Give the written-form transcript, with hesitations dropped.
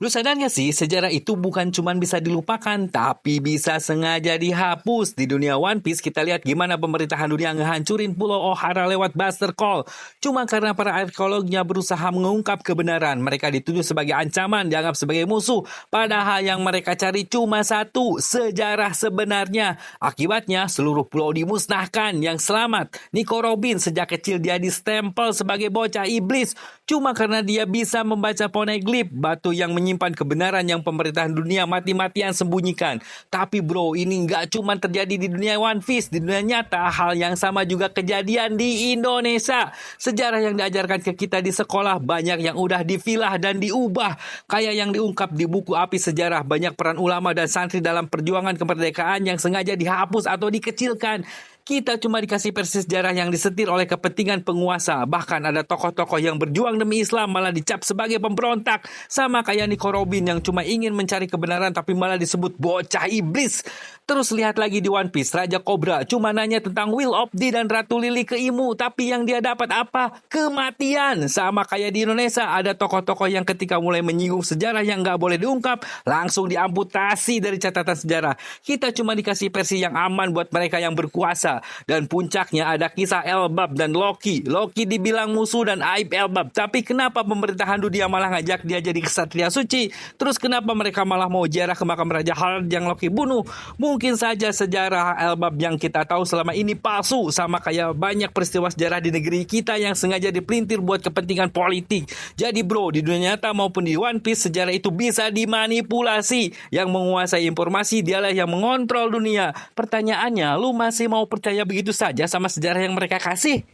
Lu sadar gak sih, sejarah itu bukan cuma bisa dilupakan, tapi bisa sengaja dihapus. Di dunia One Piece, kita lihat gimana pemerintahan dunia ngehancurin Pulau Ohara lewat Buster Call. Cuma karena para arkeolognya berusaha mengungkap kebenaran, mereka dituduh sebagai ancaman, dianggap sebagai musuh. Padahal yang mereka cari cuma satu, sejarah sebenarnya. Akibatnya, seluruh pulau dimusnahkan. Yang selamat, Nico Robin sejak kecil dia distempel sebagai bocah iblis. Cuma karena dia bisa membaca poneglyph, batu yang menyimpan kebenaran yang pemerintahan dunia mati-matian sembunyikan. Tapi bro, ini nggak cuma terjadi di dunia One Piece, di dunia nyata hal yang sama juga kejadian di Indonesia. Sejarah yang diajarkan ke kita di sekolah banyak yang udah difilah dan diubah. Kayak yang diungkap di buku Api Sejarah, banyak peran ulama dan santri dalam perjuangan kemerdekaan yang sengaja dihapus atau dikecilkan. Kita cuma dikasih versi sejarah yang disetir oleh kepentingan penguasa. Bahkan ada tokoh-tokoh yang berjuang demi Islam malah dicap sebagai pemberontak. Sama kayak Nico Robin yang cuma ingin mencari kebenaran tapi malah disebut bocah iblis. Terus lihat lagi di One Piece, Raja Cobra cuma nanya tentang Will of the dan Ratu Lily ke Imu. Tapi yang dia dapat apa? Kematian. Sama kayak di Indonesia, ada tokoh-tokoh yang ketika mulai menyinggung sejarah yang gak boleh diungkap, langsung diamputasi dari catatan sejarah. Kita cuma dikasih versi yang aman buat mereka yang berkuasa. Dan puncaknya ada kisah Elbap dan Loki. Loki dibilang musuh dan aib Elbap. Tapi kenapa pemerintahan dunia malah ngajak dia jadi kesatria suci? Terus kenapa mereka malah mau ziarah ke makam Raja Harald yang Loki bunuh? Mungkin saja sejarah Elbap yang kita tahu selama ini palsu. Sama kayak banyak peristiwa sejarah di negeri kita yang sengaja dipelintir buat kepentingan politik. Jadi bro, di dunia nyata maupun di One Piece, sejarah itu bisa dimanipulasi. Yang menguasai informasi dialah yang mengontrol dunia. Pertanyaannya, lu masih mau percaya begitu saja sama sejarah yang mereka kasih?